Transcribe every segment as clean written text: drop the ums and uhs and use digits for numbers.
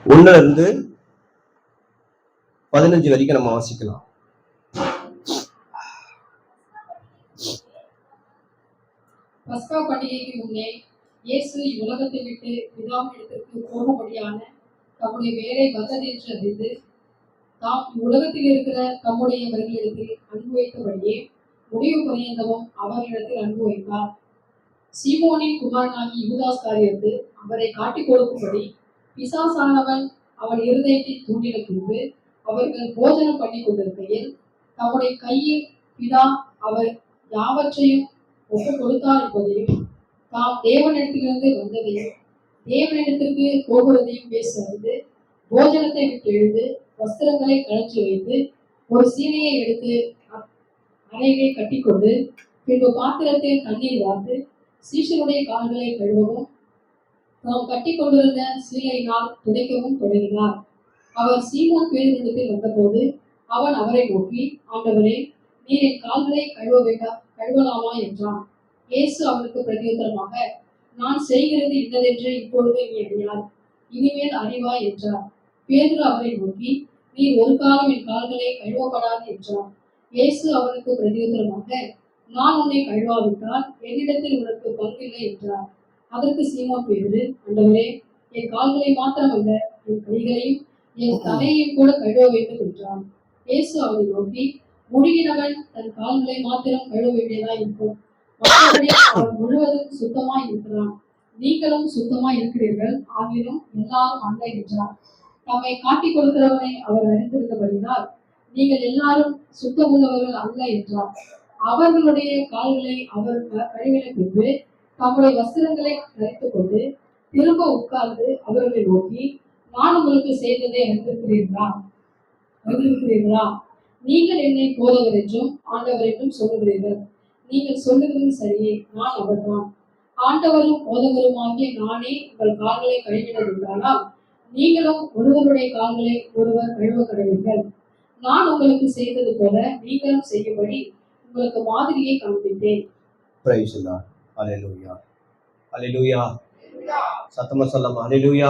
1 இருந்து 15 வரைக்கும் நம்ம வாசிக்கலாம். பஸ்கா பண்டிகைக்கு முன்னே இயேசு இவ்வுலகத்தை விட்டு பிதாவினிடத்திற்கு போகும்படியான தம்முடைய வேலை வந்தது என்று அறிந்து தாம் இவ்வுலகத்தில் இருக்கிற தம்முடையவர்களிடத்தில் அன்பு வைத்தபடியே முடிவு பரியந்தமும் அவர்களிடத்தில் அன்பு வைத்தார். சீமோனின் குமாரனாகி யூதாஸ் காரியத்து அவரை காட்டிக் கொடுக்கும்படி பிசாசானவன் அவன் இருதயத்தை தூண்டின பின்பு அவர்கள் போஜனம் பண்ணி கொண்டிருக்கையில் தம்முடைய கையில் பிதா அவர் யாவற்றையும் ஒப்புக் கொடுத்தார் என்பதையும் தாம் தேவனிடத்திலிருந்து வந்ததையும் தேவனிடத்திற்கு போகிறதையும் பேச அறிந்து போஜனத்தை விட்டு எழுந்து வஸ்திரங்களை கழற்றி வைத்து ஒரு சீலையை எடுத்து அறையை கட்டிக்கொண்டு பின்பு பாத்திரத்தில் தண்ணீர் வார்த்து சீஷருடைய கால்களை கழுவவும் தாம் கட்டி கொண்டிருந்த சீலையினால் துடைக்கவும் தொடங்கினார். அவர் சீமோன் பேதுருவிடத்தில் வந்தபோது அவன் அவரை நோக்கி, ஆண்டவரே, நீர் என் கால்களை கழுவலாமா என்றான். இயேசு அவனுக்கு பிரதியுத்தரமாக, நான் செய்கிறது இன்னதென்று இப்பொழுது நீ அறியாய், இனிமேல் அறிவாய் என்றார். பேதுரு அவரை நோக்கி, நீர் ஒரு காலம் என் கால்களை கழுவப்படாது என்றார். இயேசு அவனுக்கு பிரதியுத்தரமாக, நான் உன்னை கழுவாவிட்டால் என்னிடத்தில் உனக்கு பங்கில்லை என்றார். அதற்கு சீமோன் பேதுரு, ஆண்டவரே, என் கால்களை மாத்திரமல்ல, என் கைகளையும் என் தலையையும் கூட கழுவ வேண்டும் என்றான். இயேசு அவரை நோக்கி, முழுகினவன் தன் கால்களை மாத்திரம் கழுவ வேண்டியதா இருக்கும், மற்றபடி அவன் முழுவதும் சுத்தமாய் இருக்கிறான். நீங்களும் சுத்தமாய் இருக்கிறீர்கள், ஆகிலும் எல்லாரும் அல்ல என்றார். தம்மை காட்டிக் கொடுக்கிறவனை அவர் அறிந்திருந்தபடினால், நீங்கள் எல்லாரும் சுத்தமுள்ளவர்கள் அல்ல என்றார். அவர்களுடைய கால்களை அவர் கழுவின பின்பு தம்முடைய வஸ்திரங்களை தரித்துக் கொண்டு திரும்ப உட்கார்ந்து அவர்களை நோக்கி, நான் உங்களுக்கு செய்ததை அறிந்திருக்கிறீர்களா? நீங்கள் என்னை போதவர் என்றும் ஆண்டவர் என்றும் சொல்லுகிறீர்கள். நீங்கள் சொல்லுகிறது சரியே, நான் அவர்தான். ஆண்டவரும் போதவருமாகிய நானே உங்கள் கால்களை கழுவினதுண்டானால் நீங்களும் ஒருவருடைய கால்களை ஒருவர் கழுவ கடவீர்கள். நான் உங்களுக்கு செய்தது போல நீங்களும் செய்யும்படி உங்களுக்கு மாதிரியை காண்பித்தேன். சத்தமா சொல்லமா? அல்லேலூயா.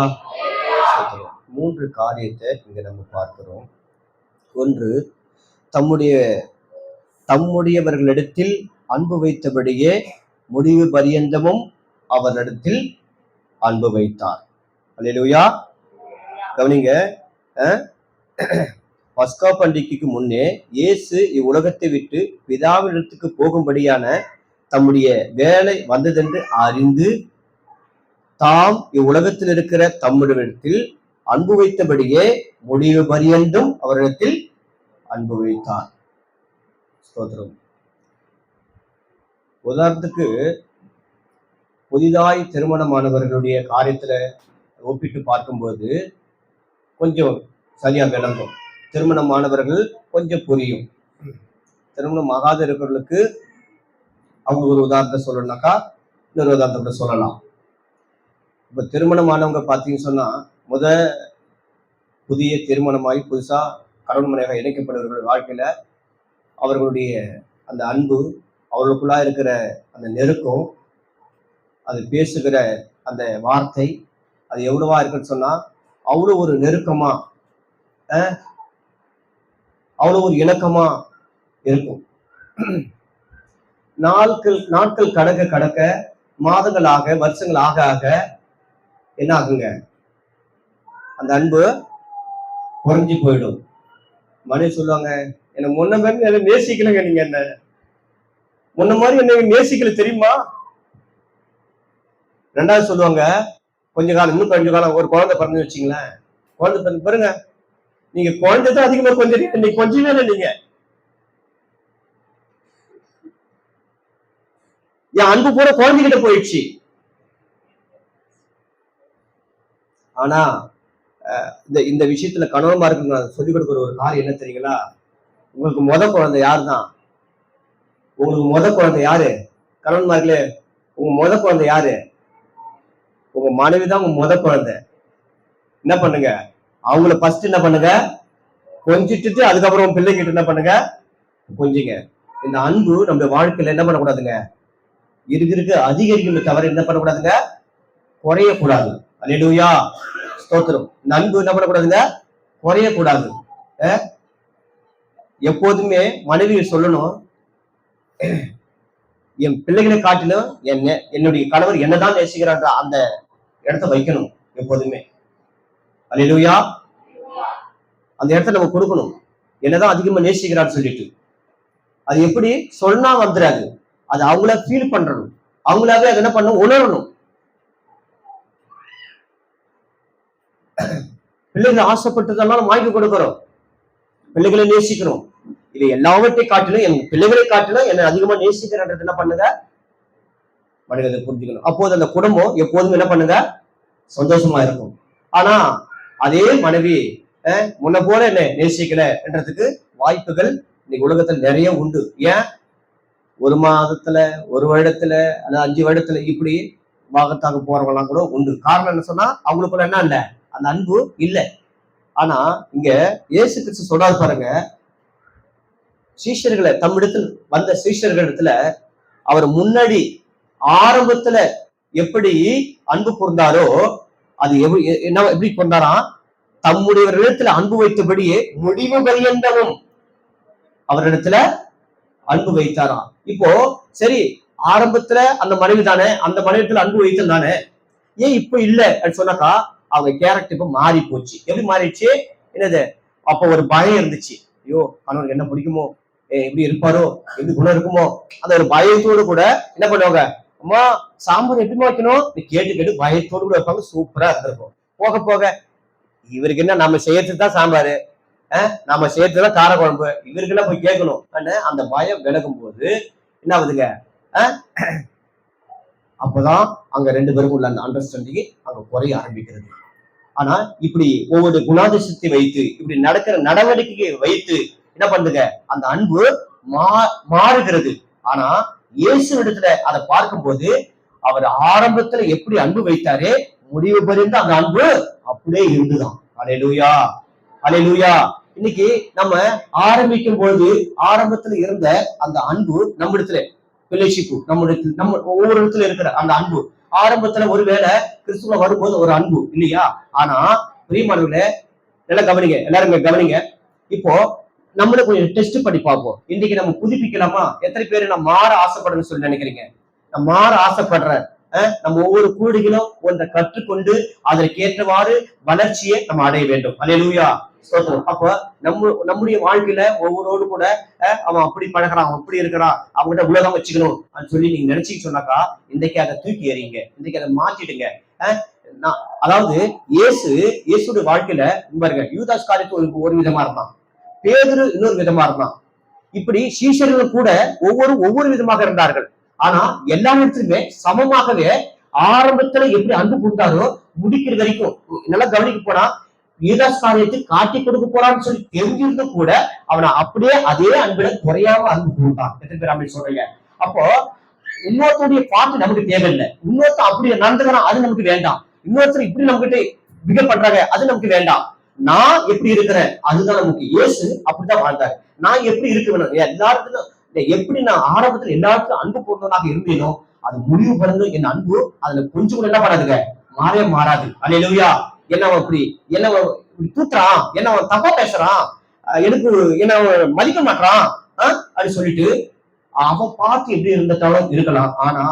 3 காரியத்தை இங்க நம்ம பார்க்கிறோம். ஒன்று, தம்முடையவர்களிடத்தில் அன்பு வைத்தபடியே முடிவு பரியந்தமும் அவரிடத்தில் அன்பு வைத்தார். அல்லேலூயா. கவனிங்க, பஸ்கா பண்டிகைக்கு முன்னே இயேசு இவ்வுலகத்தை விட்டு பிதாவினிடத்துக்கு போகும்படியான தம்முடைய வேலை வந்ததென்று அறிந்து தாம் இவ்வுலகத்தில் இருக்கிற தம்முடையத்தில் அன்பு வைத்தபடியே முடிவு பரியந்தும் அவரிடத்தில் அன்பு வைத்தார். ஸ்தோத்திரம். உதாரணத்துக்கு, புதிதாய் திருமணமானவர்களுடைய காரியத்துல ஒப்பிட்டு பார்க்கும்போது கொஞ்சம் சரியா விளங்கும். திருமணமானவர்கள் கொஞ்சம் புரியும். திருமணம் ஆகாத இருக்கிறவர்களுக்கு அவங்க ஒரு உதாரணத்தை சொல்லணும்னாக்கா இன்னொரு உதாரணத்தை சொல்லலாம். இப்ப திருமணமானவங்க பார்த்தீங்கன்னு சொன்னா, புதிய திருமணமாகி புதுசா கணவன் மனைவியாக இணைக்கப்படுவர்கள் வாழ்க்கையில அவர்களுடைய அந்த அன்பு, அவர்களுக்குள்ளா இருக்கிற அந்த நெருக்கம், அது பேசுகிற அந்த வார்த்தை, அது எவ்வளவா இருக்குன்னு சொன்னா, அவ்வளோ ஒரு நெருக்கமா, அவ்வளோ ஒரு இணக்கமா இருக்கும். நாட்கள் கடக்க மாதங்களாக வருஷங்கள் ஆக ஆக என்ன ஆகுங்க, அந்த அன்பு குறைஞ்சி போயிடும். மனைவி சொல்லுவாங்க, என்ன முன்ன மாதிரி என்ன நேசிக்கலங்க, நீங்க என்ன முன்ன மாதிரி என்ன நேசிக்கல தெரியுமா. 2வது சொல்லுவாங்க, இன்னும் கொஞ்ச காலம் ஒரு குழந்தை பிறந்து வச்சிங்களேன், குழந்தை பிறந்து பாருங்க, நீங்க குழந்தைதான் அதிகமா கொஞ்சம் இன்னைக்கு கொஞ்சமே இல்லை, நீங்க என் அன்பு பூரா குழந்தைகிட்ட போயிடுச்சு. ஆனா இந்த விஷயத்துல கணவன்மா இருக்கு நான் சொல்லிக் கொடுக்குற ஒரு காரியம் என்ன தெரியுங்களா? உங்களுக்கு குழந்தை யாரு தான்? உங்களுக்கு குழந்தை யாரு? கணவன்மார்களே, உங்க குழந்தை யாரு? உங்க மனைவிதான் உங்க குழந்தை. என்ன பண்ணுங்க, அவங்கள ஃபர்ஸ்ட் என்ன பண்ணுங்க, கொஞ்சிட்டு அதுக்கப்புறம் பிள்ளைகிட்ட என்ன பண்ணுங்க, கொஞ்சிங்க. இந்த அன்பு நம்ம வாழ்க்கையில என்ன பண்ணக்கூடாதுங்க, இருக்கு அதிகரிக்கும் தவிர என்ன பண்ணக்கூடாதுங்க, குறையக்கூடாது. அல்லேலூயா. ஸ்தோத்திரம். இந்த அன்பு என்ன பண்ணக்கூடாதுங்க, குறையக்கூடாது. எப்போதுமே மனைவி சொல்லணும், என் பிள்ளைகளை காட்டிலும் என்னுடைய கணவர் என்னதான் நேசிக்கிறார் அந்த இடத்த வைக்கணும் எப்போதுமே. அல்லேலூயா. அந்த இடத்த நம்ம கொடுக்கணும், என்னதான் அதிகமா நேசிக்கிறான்னு சொல்லிட்டு. அது எப்படி சொன்னா வந்துடாது, அது அவங்கள ஃபீல் பண்றணும், அவங்களாவே அதை என்ன பண்ணணும், உணரணும். பிள்ளைகள் ஆசைப்பட்டதெல்லாம் வாங்கி கொடுக்கிறோம், பிள்ளைகளை நேசிக்கிறோம். இது எல்லாவற்றையும் காட்டிலும் என் பிள்ளைகளை காட்டிலும் என்னை அதிகமா நேசிக்கிறன்றது என்ன பண்ணுங்க, மனிதனை புரிஞ்சுக்கணும். அப்போது அந்த குடும்பம் எப்போதும் என்ன பண்ணுங்க, சந்தோஷமா இருக்கும். ஆனா அதே மனைவி முன்ன போல என்ன நேசிக்கல என்றதுக்கு வாய்ப்புகள் இன்னைக்கு உலகத்துல நிறைய உண்டு. ஏன், ஒரு மாதத்துல, ஒரு வருடத்துல, அல்லது 5 வருடத்துல இப்படி வாகத்தாக போறவங்கலாம் கூட உண்டு. காரணம் என்ன சொன்னா, அவங்களுக்குள்ள என்ன இல்ல, அந்த அன்பு இல்லை. ஆனா இங்க இயேசு கிறிஸ்து சொல்றாரு பாருங்க, சீஷர்களை தம்மிடத்தில் வந்த சீஷர்கள் இடத்துல அவர் முன்னாடி ஆரம்பத்துல எப்படி அன்பு கூர்ந்தாரோ, அது எப்படி கொண்டாராம், தம்முடையவர்களிடத்துல அன்பு வைத்தபடியே முடிவு பரியந்தமும் அவரிடத்துல அன்பு வைத்தாராம். இப்போ சரி, ஆரம்பத்துல அந்த மனைவி தானே, அந்த மனைவிடத்துல அன்பு வைத்தல் தானே, ஏன் இப்ப இல்ல அப்படின்னு சொன்னாக்கா, அவங்க கேரக்டர் இப்ப மாறி போச்சு. எப்படி மாறிடுச்சு, என்னது, அப்போ ஒரு பயம் இருந்துச்சு, ஐயோ கணவனுக்கு என்ன பிடிக்குமோ, எப்படி இருப்பாரோ, எப்படி குணம் இருக்குமோ, அந்த ஒரு பயத்தோடு கூட என்ன பண்ணுவாங்க, அம்மா சாம்பார் எப்படி வைக்கணும் கேட்டு கேட்டு பயத்தோடு கூட வைப்பாங்க. சூப்பரா இருந்திருக்கும். போக போக இவருக்கு என்ன, நம்ம செய்யறதுக்கு தான் சாம்பாரு, நம்ம செய்யறதுதான் கார குழம்பு, இவருக்கு எல்லாம் போய் கேட்கணும். அந்த பயம் விலகும் போது என்ன ஆகுதுங்க, அப்பதான் அங்க 2 பேருக்கும் உள்ள அந்த அண்டர்ஸ்டாண்டிங் அங்க குறைய ஆரம்பிக்கிறது. ஆனா இப்படி ஒவ்வொரு குணாதிசயத்தை வைத்து, இப்படி நடக்கிற நடவடிக்கையை வைத்து என்ன பண்ணுங்க, அந்த அன்பு மாறுகிறது. ஆனா இயேசு இடத்துல அதை பார்க்கும்போது, அவர் ஆரம்பத்துல எப்படி அன்பு வைத்தாரே, முடிவு பறிந்து அந்த அன்பு அப்படியே இருந்துதான். அல்லேலூயா, அல்லேலூயா. இன்னைக்கு நம்ம ஆரம்பிக்கும் பொழுது ஆரம்பத்துல இருந்த அந்த அன்பு நம்ம இடத்துல ரிலேஷிப்பு, நம்ம ஒவ்வொரு இடத்துல இருக்கிற அந்த அன்பு ஆரம்பத்துல ஒருவேளை கிறிஸ்துவ வரும்போது ஒரு அன்பு இல்லையா. ஆனா பிரியமானவர்களே, நல்லா கவனிங்க, எல்லாரும் கவனிங்க. இப்போ நம்மள கொஞ்சம் டெஸ்ட் பண்ணி பார்ப்போம். இன்னைக்கு நம்ம புதுப்பிக்கலாமா? எத்தனை பேரு நான் மாற ஆசைப்படுறேன்னு சொல்லி நினைக்கிறீங்க? நான் மாற ஆசைப்படுறேன். நம்ம ஒவ்வொரு கூடுகளும் ஒன்றை கற்றுக்கொண்டு அதற்கேற்றவாறு வளர்ச்சியை நம்ம அடைய வேண்டும். அல்லேலூயா, ஸ்தோத்திரம். அப்ப நம்முடைய வாழ்க்கையில ஒவ்வொருவரோடு கூட அவன் அப்படி பழகிறான், அவன் அப்படி இருக்கிறான், அவங்ககிட்ட உலகம் வச்சுக்கணும் அப்படின்னு சொல்லி நீங்க நினைச்சிட்டு சொன்னாக்கா, இன்றைக்கு அதை தூக்கி எறிங்க, இன்றைக்கு அதை மாற்றிடுங்க. அதாவது இயேசுடைய வாழ்க்கையில பாருங்க, யூதாஸ் காரியத்து ஒரு விதமா இருந்தான், பேதுரு இன்னொரு விதமா இருந்தான். இப்படி சீஷர்கள் கூட ஒவ்வொரு விதமாக இருந்தார்கள். ஆனா எல்லா இடத்துலயுமே சமமாகவே ஆரம்பத்துல எப்படி அன்பு கொடுத்தாரோ முடிக்கிற வரைக்கும் நல்லா கவனிக்க போனா, யூதாஸ் காரியத்தை காட்டி கொடுக்க போறான்னு சொல்லி தெரிஞ்சிருந்து கூட அவனை அப்படியே அதே அன்புல குறையாம அன்பு கொடுத்தான். எத்தனை பேர் அப்படி சொல்றீங்க? அப்போ இன்னொருத்தருடைய பாட்டு நமக்கு தேவையில்லை. இன்னொருத்தர் அப்படி நடந்துக்கிறான், அது நமக்கு வேண்டாம். இன்னொருத்தர் இப்படி நம்ம கிட்ட பிகேவ் பண்றாங்க, அது நமக்கு வேண்டாம். நான் எப்படி இருக்கிறேன் அதுதான் நமக்கு. இயேசு அப்படிதான் வாழ்ந்தாரு. நான் எப்படி இருக்கிறேன், எல்லாருக்கும் எப்படி நான் ஆரம்பத்துல எல்லாருக்கும் அன்பு போடுறவனாக இருந்தேனோ, அது முடிவு பண்ணது என் அன்பு அதுல கொஞ்சம் கூட என்ன பண்ணாதுங்க, மாறவே மாறாது. அல்லேலூயா. என்ன இப்படி என்ன தூத்துறான், என்ன அவன் தப்பா பேசுறான், எனக்கு என்ன மதிக்க மாட்டான் அப்படின்னு சொல்லிட்டு அவன் பாட்டு எப்படி இருந்தாலும் இருக்கலாம். ஆனா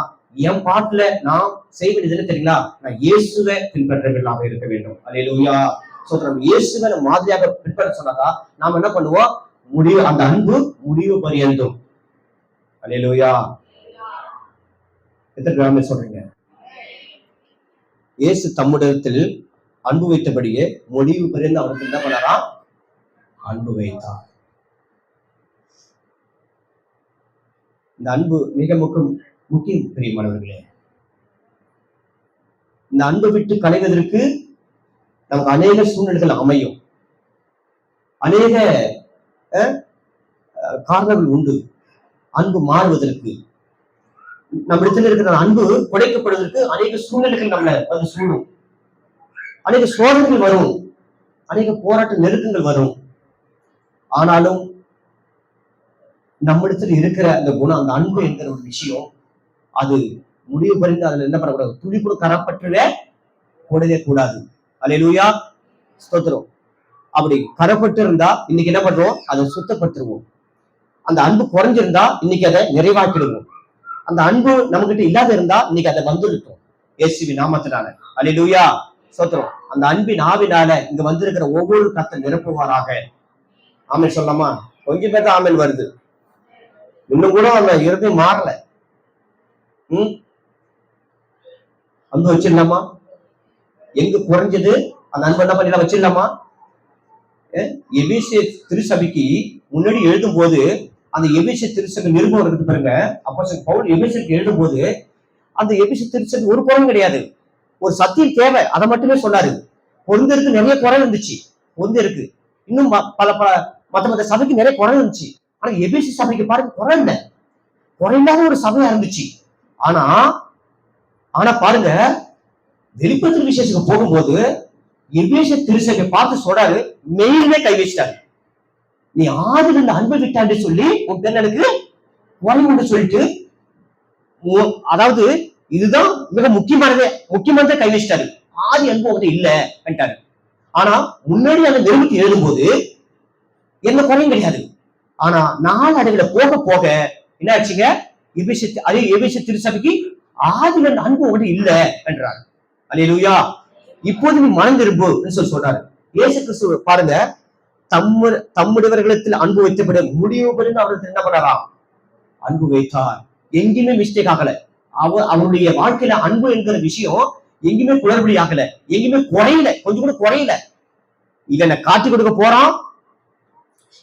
என் பாட்டுல நான் செய்ய வேண்டியது தெரியுங்களா, நான் இயேசுவை பின்பற்றவில்லாம இருக்க வேண்டும். அல்லேலூயா. சொல்றோம், இயேசுவை மாதிரியாக பின்பற்ற சொன்னாக்கா நாம என்ன பண்ணுவோம், முடிவு, அந்த அன்பு முடிவு பரியந்தும். அல்லேலூயா. எத்தனை பேர் சொல்றீங்க? இயேசு தம்முடத்தில் அன்பு வைத்தபடியே முடிவு பரியந்து அவருக்கு என்ன பண்ணாராம், அன்பு வைத்தார். இந்த அன்பு மிக முக்கியம் பிரியமானவர்களே. இந்த அன்பை விட்டு களைவதற்கு நமக்கு அநேக சூழ்நிலைகள் அமையும், அநேக காரணங்கள் உண்டு அன்பு மாறுவதற்கு. நம்ம இடத்துல இருக்கிற அன்பு குறைக்கப்படுவதற்கு அநேக சூழ்நிலைகள் நம்மள வந்து சூழும், அநேக சோதனைகள் வரும், அநேக போராட்ட நெருக்கங்கள் வரும். ஆனாலும் நம்மிடத்துல இருக்கிற அந்த குணம், அந்த அன்பு என்கிற ஒரு விஷயம், அது முடிவு பறிந்து அதுல என்ன பண்ணக்கூடாது, துளி கூட கரப்பற்றவே கூடவே கூடாது. அல்லேலூயா, ஸ்தோத்திரம். அப்படி கரைப்பட்டு இருந்தா இன்னைக்கு என்ன பண்றோம்? அதை சுத்தப்படுத்துருவோம். அந்த அன்பு குறைஞ்சிருந்தா இன்னைக்கு அதை நிறைவாக்கிடுவோம். அந்த அன்பு நம்ம கிட்ட இல்லாத இருந்தா இன்னைக்கு அதை வந்துருக்கும் இயேசுவின் நாமத்தினால. அல்லேலூயா, ஸ்தோத்திரம். அந்த அன்பின் ஆவினால இங்க வந்திருக்கிற ஒவ்வொரு கர்த்தர் நிரப்புவாராக. ஆமென் சொல்லலாமா? கொஞ்சம் பேர் தான் ஆமென் வருது. இன்னும் கூட அந்த இருதயம் மாறல. அன்பு வச்சிடலாமா? எங்க குறைஞ்சது அந்த அன்பு என்ன பண்ணிடலாம்? வச்சிடலாமா? எபேசிய திருச்சபைக்கு முன்னாடி எழுதும் போது அந்த எபேசிய திருச்சபை நிருபம் இருக்குது பாருங்க. அப்போஸ்தலன் பவுல் எபேசியருக்கு எழுதும் போது அந்த எபேசிய திருச்சபை ஒரு குறையும் கிடையாது. ஒரு சத்தியம் தேவை, அதை மட்டுமே சொன்னாரு. பொருந்தருக்கு நிறைய குறை இருந்துச்சு. பொருந்தருக்கு இன்னும் பல பல மத்த சபைக்கு நிறைய குறை இருந்துச்சு. ஆனா எபேசிய சபைக்கு பாருங்க குறை இல்லை, குறையில்லாத ஒரு சபையா இருந்துச்சு. ஆனா ஆனா பாருங்க, வெளிப்படுத்தல் விசேஷத்துக்கு போகும்போது எபேசிய திருச்சபை பார்த்து சொல்றாரு, மெயிலே கை வச்சிட்டாரு. நீ ஆதில் இந்த அன்பை விட்டான்னு சொல்லி உன் பெண்ணனுக்கு குறை உண்டு சொல்லிட்டு, அதாவது இதுதான் மிக முக்கியமானதை கை வச்சிட்டாரு. ஆதி அன்பு உங்கள்கிட்ட இல்ல என்றாரு. ஆனா முன்னாடி அந்த நிறுவனத்தை எழுதும்போது என்ன குறையும் கிடையாது. ஆனா நாளடைவுல போக போக என்ன ஆச்சுங்க? எபேசிய திருச்சபைக்கு ஆதில் அந்த அன்பு உங்கள்கிட்ட இல்ல என்றார். அல்லேலூயா. இப்போது நீ மனம் திரும்பு சொல்றாரு. இயேசு கிறிஸ்து பாருங்க, தம்முடையவர்களிடத்தில் அன்பு வைத்தபடி முடிவு பெருந்து அவர்கள் என்ன பண்ணாராம்? அன்பு வைத்தார். எங்கேயுமே மிஸ்டேக் ஆகல. அவருடைய வாழ்க்கையில அன்பு என்கிற விஷயம் எங்கேயுமே குளறுபடி ஆகல, எங்கேயுமே குறையல, கொஞ்சம் கூட குறையல. இவன் என்ன காட்டி கொடுக்க போறான்,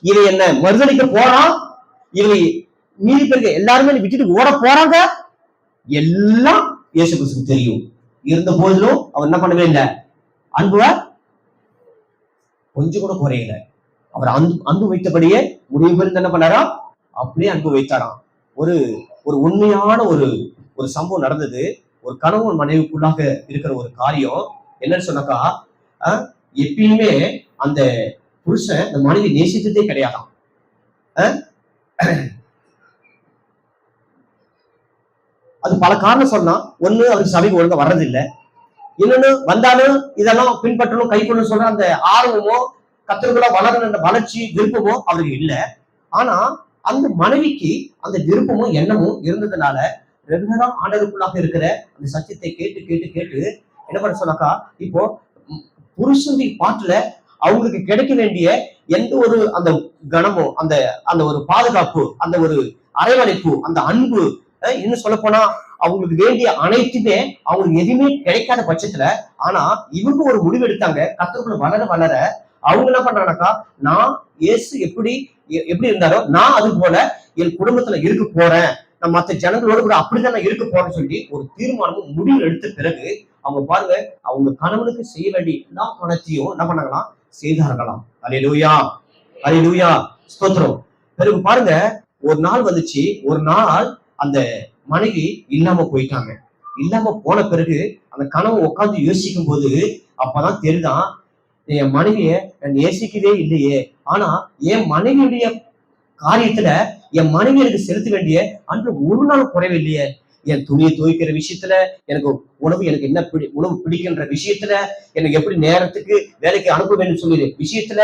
இவன் என்ன மறுதளிக்க போறான், இவனை மீறி பிறகு எல்லாருமே விட்டுட்டு ஓட போறாங்க, எல்லாம் இயேசு கிறிஸ்துவுக்கு தெரியும். இருந்த போதிலும் அவர் என்ன பண்ணவே இல்லை? அன்புவ கொஞ்சம் கூட குறையல. அவர் அன்பு வைத்தபடியே முடிவு பெருந்து என்ன பண்ணாரா? அப்படியே அன்பு வைத்தாராம். ஒரு ஒரு உண்மையான ஒரு சம்பவம் நடந்தது. ஒரு கணவன் மனைவிக்குள்ளாக இருக்கிற ஒரு காரியம் என்னன்னு சொன்னாக்கா, எப்பயுமே அந்த புருஷன் அந்த மனைவி நேசித்ததே கிடையாதாம். அது பல காரணம் சொன்னா, ஒண்ணு அவருக்கு சபைக்கு ஒழுங்கா வர்றதில்லை, இன்னொன்னு வந்தாலும் இதெல்லாம் பின்பற்றணும் கை கொண்டு சொல்ற அந்த ஆர்வமோ கத்தருக்குள்ள வளரணும் அந்த வளர்ச்சி விருப்பமோ அவருக்கு இல்லை. ஆனா அந்த மனைவிக்கு அந்த விருப்பமும் எண்ணமும் இருந்ததுனால ரெகுலரா ஆண்டவருக்குள்ளாக இருக்கிற அந்த சத்தியத்தை கேட்டு கேட்டு கேட்டு என்ன பண்ண சொன்னாக்கா, இப்போ புருஷனுடைய பாட்டுல அவங்களுக்கு கிடைக்க வேண்டிய எந்த ஒரு அந்த கணமோ அந்த அந்த ஒரு பாதுகாப்பு, அந்த ஒரு அரவணைப்பு, அந்த அன்பு, இன்னும் சொல்ல போனா அவங்களுக்கு வேண்டிய அனைத்துமே அவங்களுக்கு எதுவுமே கிடைக்காத பட்சத்துல, ஆனா இவங்க ஒரு முடிவு எடுத்தாங்க. கர்த்தருக்குள்ள வளர வளர அவங்க என்ன பண்றாங்கனாக்கா, நான் இயேசு எப்படி இருந்தாரோ நான் அது போல என் குடும்பத்துல இருக்க போறேன், நான் மற்ற ஜனங்களோட கூட அப்படிதான் நான் இருக்க போறேன்னு சொல்லி ஒரு தீர்மானமும் முடிவு எடுத்த பிறகு அவங்க பாருங்க, அவங்க கணவனுக்கு செய்ய வேண்டிய எல்லா பணத்தையும் என்ன பண்ணாங்களாம்? செய்தார்களாம். அல்லேலூயா, அல்லேலூயா, ஸ்தோத்திரம். பிறகு பாருங்க, ஒரு நாள் வந்துச்சு. ஒரு நாள் அந்த மனைவி இல்லாம போயிட்டாங்க. இல்லாம போன பிறகு அந்த கணவன் உட்கார்ந்து யோசிக்கும் போது அப்பதான் தெரியுதான், என் மனைவிய நான் நேசிக்கவே இல்லையே, ஆனா என் மனைவியுடைய காரியத்துல என் மனைவி எனக்கு செலுத்த வேண்டிய அன்று ஒரு நாள் குறைவு இல்லையே. என் துணியை துவைக்கிற விஷயத்துல, எனக்கு எனக்கு என்ன உணவு பிடிக்கின்ற விஷயத்துல, எனக்கு எப்படி நேரத்துக்கு வேலைக்கு அனுப்ப வேண்டும் சொல்லிற விஷயத்துல,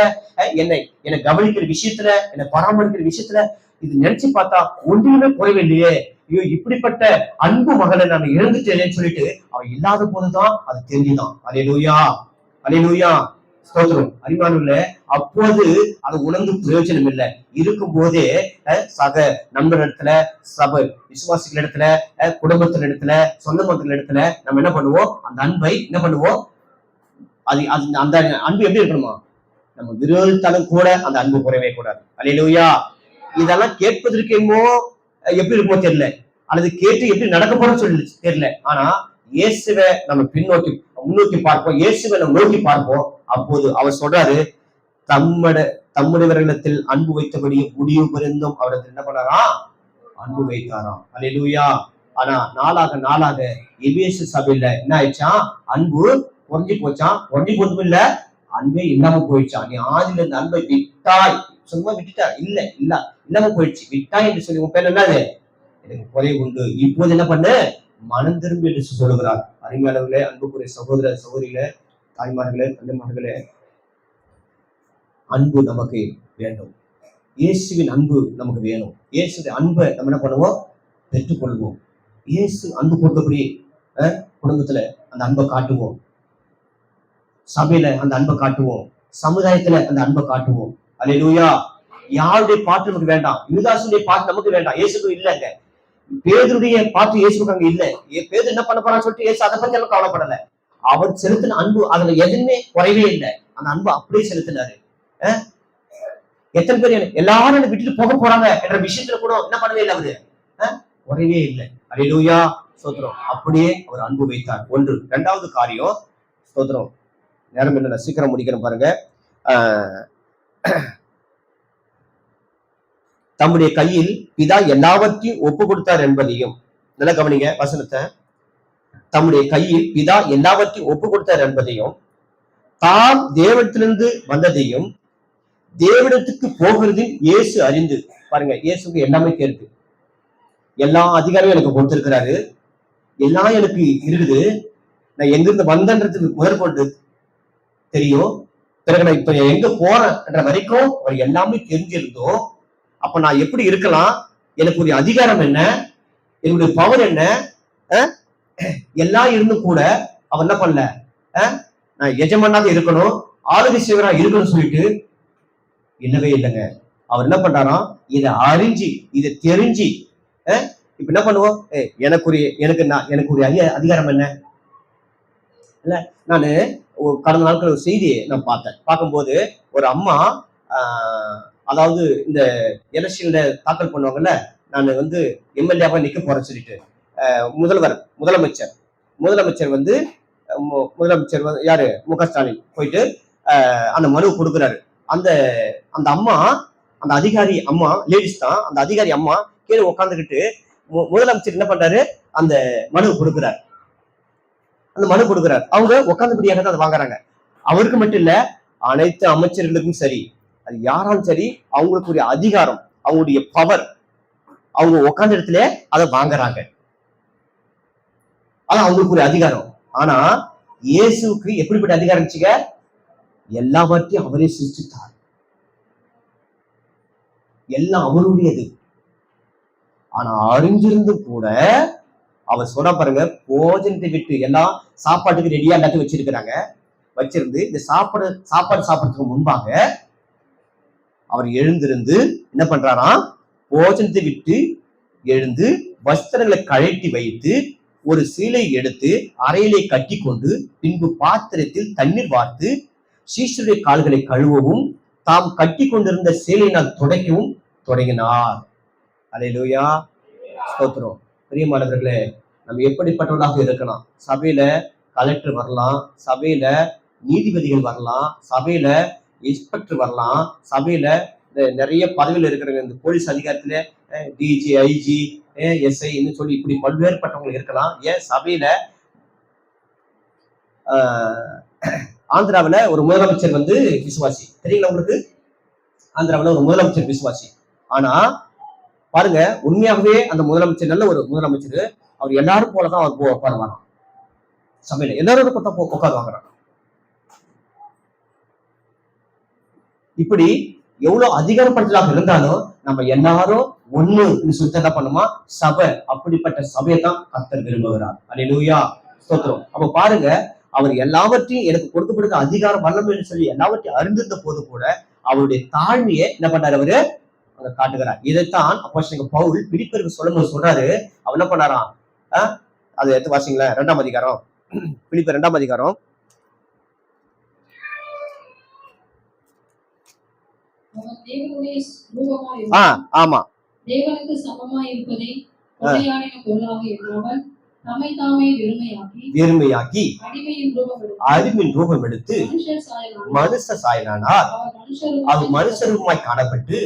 என்னை கவனிக்கிற விஷயத்துல, என்னை பராமரிக்கிற விஷயத்துல, இது நினைச்சு பார்த்தா ஒன்றுமே குறைவு இல்லையே. ஐயோ, இப்படிப்பட்ட அன்பு மகளை நான் இழந்துட்டேன்னு சொல்லிட்டு அவன் இல்லாத போதுதான் அது தெரிஞ்சுதான். அல்லேலூயா, அல்லேலூயா, ஸ்தோத்திரம். அறிவானுள்ள அப்போது அது உணர்ந்து பிரயோஜனம் இல்லை. இருக்கும் போதே சக நண்பர் இடத்துல, சபை விசுவாசிகள் இடத்துல, குடும்பத்தின் இடத்துல, சொந்த மக்கள் இடத்துல நம்ம என்ன பண்ணுவோம்? அந்த அன்பை என்ன பண்ணுவோம்? அந்த அன்பு எப்படி இருக்கணுமா? நம்ம விரோதித்தாலும் கூட அந்த அன்பு குறையவே கூடாது. அல்லேலூயா. இதெல்லாம் கேட்பதற்கு என்னமோ எப்படி இருக்குமோ தெரியல, அல்லது கேட்டு எப்படி நடக்க போறோம்னு சொல்லி தெரியல. ஆனா இயேசுவை நம்ம முன்னோக்கி பார்ப்போம், இயேசுவை நம்ம நோக்கி பார்ப்போம். அப்போது அவர் சொல்றாரு, தம்முடையவர்களிடத்தில் அன்பு வைத்தபடி முடிவு பெருந்தும் அவரிடத்தில் என்ன பண்ணாராம்? அன்பு வைத்தாராம். அல்லேலூயா. ஆனா நாளாக எபேசு சபையில என்ன ஆயிடுச்சா? அன்பு குறைஞ்சி போச்சான். குறைஞ்சி போதும் இல்ல, அன்பே இல்லாம போயிடுச்சான். நீ ஆதில இந்த அன்பை விட்டாய், சும்மா விட்டுட்டா இல்லாம போயிடுச்சு. விட்டாய் என்று சொல்லி உன் பேர் என்னது? எனக்கு குறை உண்டு. இப்போது என்ன பண்ணு? மனம் திரும்பி என்று சொல்லுகிறார். அறிஞர்களே, அன்புக்குரிய சகோதர சகோதரிகளே, தாய்மார்களே, தந்தைமார்களே, அன்பு நமக்கு வேண்டும். இயேசுவின் அன்பு நமக்கு வேணும். இயேசுவின் அன்பை நம்ம என்ன பண்ணுவோம்? பெற்றுக்கொள்வோம். இயேசு அன்பு கொடுத்தபடி குடும்பத்துல அந்த அன்பை காட்டுவோம், சபையில அந்த அன்பை காட்டுவோம், சமுதாயத்துல அந்த அன்பை காட்டுவோம். அல்லேலூயா. யாருடைய பாட்டு நமக்கு வேண்டாம், யூதாசுடைய பாட்டு நமக்கு வேண்டாம், இயேசுக்கு இல்லைங்க. பேதுருடைய பாட்டு இயேசுக்கு அங்க இல்ல. பேதுரு என்ன பண்ண போறான்னு சொல்லிட்டு இயேசு அதை பத்தி எல்லாம் கவலைப்படல. அவர் செலுத்தின அன்பு அதுல எதுவுமே குறைவே இல்லை. அந்த அன்பு அப்படியே செலுத்தினாரு. எத்தனை பேர் எல்லாரும் என்ன விட்டுட்டு போக போறாங்க என்ற விஷயத்துல கூட என்ன பண்ணவே இல்லை, அவரு குறைவே இல்லை. அல்லேலூயா, ஸ்தோத்திரம். அப்படியே அவர் அன்பு வைத்தார். ஒன்று. இரண்டாவது காரியம், ஸ்தோத்திரம், நேரம் இல்லை, சீக்கிரம் முடிக்கிறேன் பாருங்க. தம்முடைய கையில் பிதா எல்லாவற்றையும் ஒப்பு கொடுத்தார் என்பதையும், நல்லா கவனிங்க வசனத்தை, தம்முடைய கையில் பிதா எல்லாவற்றையும் ஒப்பு கொடுத்தார் என்பதையும், தாம் தேவனிடத்திலிருந்து வந்ததையும் தேவனிடத்துக்கு போகிறதையும் இயேசு அறிந்து, பாருங்க, இயேசுக்கு எல்லாமே கேள்வி, எல்லா அதிகாரமும் எனக்கு கொடுத்திருக்கிறாரு, எல்லாம் எனக்கு இருக்குது, நான் எங்கிருந்து வந்தன்றது முதற்கொண்டு தெரியும், பிறகு நான் இப்ப எங்க போறேன்ற வரைக்கும் அவர் எல்லாமே தெரிஞ்சிருந்தோம். அப்ப நான் எப்படி இருக்கலாம், எனக்கு ஒரு அதிகாரம் என்ன, என்னுடைய பவர் என்ன, எல்லாம் இருந்தும் கூட அவர் என்ன பண்ணல, நான் எஜமானாக இருக்கணும், ஆளுகை செய்வரா இருக்கணும்னு சொல்லிட்டு இல்லவே இல்லைங்க. அவர் என்ன பண்றாராம், இதை அறிஞ்சு இதை தெரிஞ்சு இப்ப என்ன பண்ணுவோம், எனக்கு ஒரு அதிகாரம் என்ன இல்ல. நான் கடந்த நாட்கள் ஒரு செய்தியை நான் பார்க்கும்போது ஒரு அம்மா, அதாவது இந்த எலெக்ஷன்ல தாக்கல் பண்ணுவாங்கல்ல, நான் எம்எல்ஏவா நிக்க போறேன்னு சொல்லிட்டு முதலமைச்சர் யாரு, மு.க. ஸ்டாலின் போயிட்டு அந்த மனு கொடுக்குறாரு. அந்த அம்மா, அந்த அதிகாரி அம்மா, லேடிஸ் தான், அந்த அதிகாரி அம்மா கீழே உட்காந்துக்கிட்டு முதலமைச்சர் என்ன பண்றாரு, அந்த மனு கொடுக்குறாரு. அவங்க உட்காந்துபடியாக தான் அதை வாங்குறாங்க. அவருக்கு மட்டும் இல்ல, அனைத்து அமைச்சர்களுக்கும் சரி, அது யாராலும் சரி, அவங்களுக்குரிய அதிகாரம், அவங்களுடைய பவர், அவங்க உட்கார்ந்த இடத்துல அதை வாங்குறாங்க. ஆனா அவங்களுக்கு ஒரு அதிகாரம். ஆனா இயேசுக்கு எப்படிப்பட்ட அதிகாரம் இருந்துச்சுங்க, எல்லாவற்றையும் அவரே சிருஷ்டித்தார், எல்லாம் அவருடையது. ஆனா அறிஞ்சிருந்தும் கூட அவர் சொல்ற பாருங்க, போஜனத்தை விட்டு எல்லாம் சாப்பாட்டுக்கு ரெடியா எல்லாத்தையும் வச்சிருந்து இந்த சாப்பாடு சாப்பிடறதுக்கு முன்பாக அவர் எழுந்திருந்து என்ன பண்றாராம், போஜனத்தை விட்டு எழுந்து வஸ்திரங்களை கழட்டி வைத்து ஒரு சீலை எடுத்து அறையிலே கட்டி கொண்டு பின்பு பாத்திரத்தில் தண்ணீர் வார்த்து சீஷருடைய கால்களை கழுவவும் தாம் கட்டி கொண்டிருந்த சேலையினால் துடைக்கவும் தொடங்கினார். அல்லேலூயா, ஸ்தோத்திரம். பிரியமானவர்களே, நம்ம எப்படிப்பட்டவர்களாக இருக்கலாம், சபையில கலெக்டர் வரலாம், சபையில நீதிபதிகள் வரலாம், சபையில இன்ஸ்பெக்டர் வரலாம், சபையில நிறைய பதவியில் இருக்கிறவங்க, இந்த போலீஸ் அதிகாரத்துல டிஜி, ஐஜி, எஸ்ஐ சொல்லி இப்படி பல்வேறுபட்டவங்க இருக்கலாம். ஏன் சபையில ஆந்திராவில ஒரு முதலமைச்சர் விசுவாசி, தெரியுங்களா உங்களுக்கு? ஆந்திராவில ஒரு முதலமைச்சர் விசுவாசி. ஆனா பாருங்க, உண்மையாகவே அந்த முதலமைச்சர் நல்ல ஒரு முதலமைச்சர், அவர் எல்லாரும் போலதான் அவர் உட்காருவாங்க, சபையில எல்லாரும் உட்கார் வாங்குறாங்க. இப்படி எவ்வளவு அதிகாரப்படுத்தலாக இருந்தாலும் நம்ம எல்லாரும் ஒண்ணு சொல்லிட்டு என்ன பண்ணுமா, சபை, அப்படிப்பட்ட சபையை தான் கர்த்தர் விரும்புகிறார். அல்லேலூயா, ஸ்தோத்திரம். அப்ப பாருங்க, அவர் எல்லாவற்றையும் எனக்கு கொடுக்கப்படுகிற அதிகாரம் வல்லமைன்னு சொல்லி எல்லாவற்றையும் அறிந்திருந்த போது கூட அவருடைய தாழ்மையை என்ன பண்ணாரு, அவரு அதை காட்டுகிறார். இதைத்தான் அப்போஸ்தலன் பவுல் பிலிப்பியருக்கு சொல்லும்போது சொல்றாரு, அவர் என்ன பண்ணாராம், அதை எடுத்து வாசிங்களேன், 2ஆம் அதிகாரம், பிலிப்பியர் 2ஆம் அதிகாரம். ஆமா, தேவனுக்கு சமமாய் இருப்பதை பொருளாக எண்ணாமல் தம்மை வெறுமையாக்கி அடிமையின் ரூபம் எடுத்து மனுஷ சாயலானார். அவர் மனுஷருமாய் காணப்பட்டு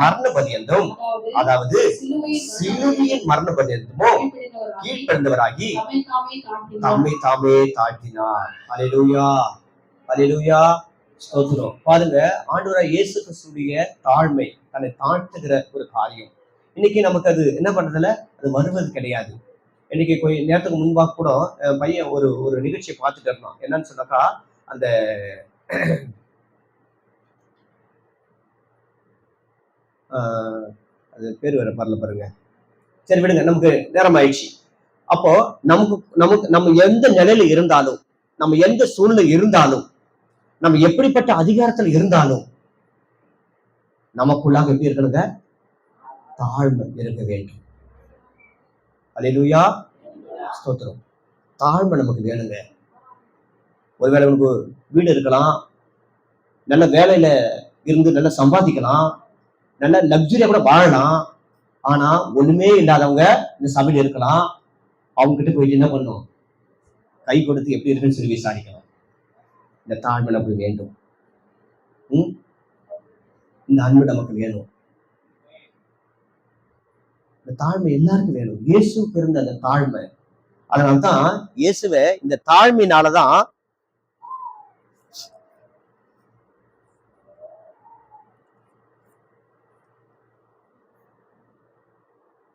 மரண பரியந்தம், அதாவது சிலுவையின் மரண பரியந்தமோ கீழ்ப்படிந்தவராகி தம்மை தாமே தாழ்த்தினார். அல்லேலூயா, அல்லேலூயா, ஸ்தோத்திரம். பாருங்க, ஆண்டவராகிய இயேசு கிறிஸ்துவின் தாழ்மை, தன்னை தாழ்த்துகிற ஒரு காரியம் இன்னைக்கு நமக்கு அது என்ன பண்றதுல அது வருவது கிடையாது. இன்னைக்கு கொஞ்ச நேரத்துக்கு முன்பாக கூட என் பையன் ஒரு ஒரு நிகழ்ச்சியை பார்த்துட்டு இருந்தான். என்னன்னு சொன்னாக்கா, அந்த ஆஹ், அது பேர் வேற பரல பாருங்க. சரி விடுங்க, நமக்கு நேரம் ஆயிடுச்சு. அப்போ நமக்கு நமக்கு நம்ம எந்த நிலையில இருந்தாலும், நம்ம எந்த சூழ்நிலை இருந்தாலும், நம்ம எப்படிப்பட்ட அதிகாரத்துல இருந்தாலும், நமக்குள்ளாக எப்படி இருக்கணுங்க? தாழ்மை இருக்க வேண்டும். அல்லேலூயா, ஸ்தோத்திரம். தாழ்மை நமக்கு வேணுங்க. ஒருவேளை நமக்கு வீடு இருக்கலாம், நல்ல வேலையில இருந்து நல்லா சம்பாதிக்கலாம், நல்ல லக்ஸரியா கூட வாழலாம். ஆனா ஒண்ணுமே இல்லாதவங்க இந்த சபையில இருக்கலாம். அவங்க கிட்ட போயிட்டு என்ன பண்ணும்? கை கொடுத்து எப்படி இருக்குன்னு சொல்லி விசாரிக்கலாம். இந்த தாழ்மை நமக்கு வேண்டும். ம்? இந்த அன்பு நமக்கு வேணும். இந்த தாழ்மை எல்லாருக்கும் வேணும். இயேசுக்கு இருந்த அந்த தாழ்மை. அதனால்தான் இயேசுவை இந்த தாழ்மையினாலதான்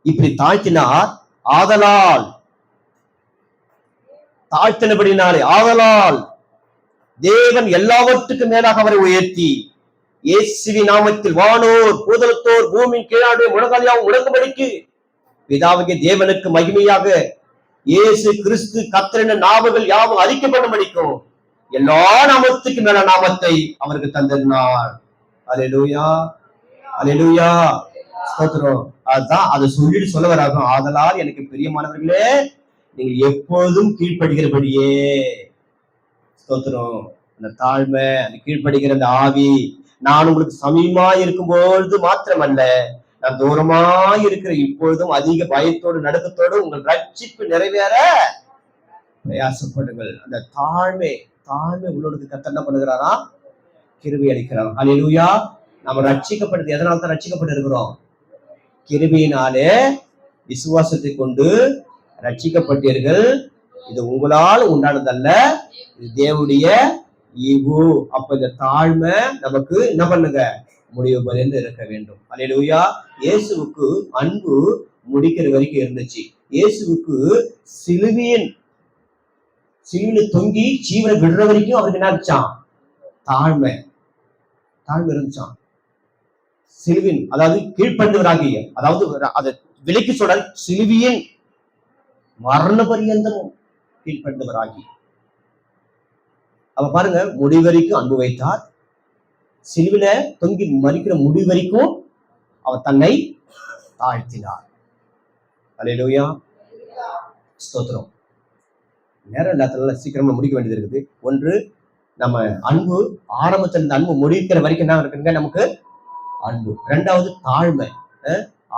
இப்படி தாழ்த்தினார். ஆதலால், தாழ்த்தினபடினாலே, ஆதலால் தேவன் எல்லாவற்றுக்கும் மேலாக அவரை உயர்த்தி இயேசுவின் நாமத்தில் வானோர் பூதலத்தோர் பூமியின் கீழாடு முழங்காலியாகவும் முழங்கும்படிக்கு பிதாவாகிய தேவனுக்கு மகிமையாக இயேசு கிறிஸ்து கர்த்தரின் நாமங்கள் யாவும் அறிக்கப்படும் எல்லா நாமத்துக்கு மேல நாமத்தை அவருக்கு தந்திருந்தார். அல்லேலூயா, அல்லேலூயா, ஸ்தோத்திரம். அதுதான் அதை சொல்லிட்டு சொல்ல வராகும். ஆதலால் எனக்கு பிரியமானவர்களே, நீங்க எப்போதும் கீழ்ப்படுகிறபடியே, ஸ்தோத்திரம், அந்த தாழ்மை, அந்த கீழ்ப்படுகிற அந்த ஆவி, நான் உங்களுக்கு சமீபமாய் இருக்கும்பொழுது மாத்திரமல்ல, நான் தூரமாய் இருக்கிற இப்பொழுதும் அதிக பயத்தோடு நடுக்கத்தோடு உங்கள் ரட்சிப்பு நிறைவேற பிரயாசப்படுங்கள். அந்த தாழ்மை உள்ளோருக்கு கர்த்தர் என்ன பண்ணுகிறாரா? கிருபை அளிக்கிறார். அல்லேலூயா. நம்ம ரட்சிக்கப்பட்டது எதனால தான் ரட்சிக்கப்பட்டு இருக்கிறோம்? கிருபையினாலே, விசுவாசத்தை கொண்டு ரட்சிக்கப்பட்டீர்கள். இது உங்களால் உண்டானதல்ல, இது தேவனுடைய ஈவு. அப்ப இந்த தாழ்மை நமக்கு என்ன பண்ணுங்க? முடிவு பரிந்து இருக்க வேண்டும். அல்லேலூயா. இயேசுவுக்கு அன்பு முடிக்கிற வரைக்கும் இருந்துச்சு. இயேசுவுக்கு சிலுவையில் தொங்கி ஜீவனை விடுற வரைக்கும் அவருக்கு என்ன இருந்துச்சான்? தாழ்மை இருந்துச்சான். சிலுவின், அதாவது கீழ்ப்பண்டவராகிய, அதாவது அதை விலைக்கு சொல்ற சிலுவியின் மரண பரியந்தமும் கீழ்ப்பண்டவராகி. அவ பாருங்க, முடிவரைக்கும் அன்பு வைத்தார். சிலுவில தொங்கி மறிக்கிற முடிவரைக்கும் அவர் தன்னை தாழ்த்தினார். அல்லேலூயா, ஸ்தோத்திரம். நேரம் இல்லாதனால சீக்கிரமா முடிக்க வேண்டியது இருக்குது. ஒன்று, நம்ம அன்பு ஆரம்பத்துல இந்த அன்பு முடிக்கிற வரைக்கும் என்ன இருக்குங்க? நமக்கு அன்பு. ரெண்டாவது தாழ்மை.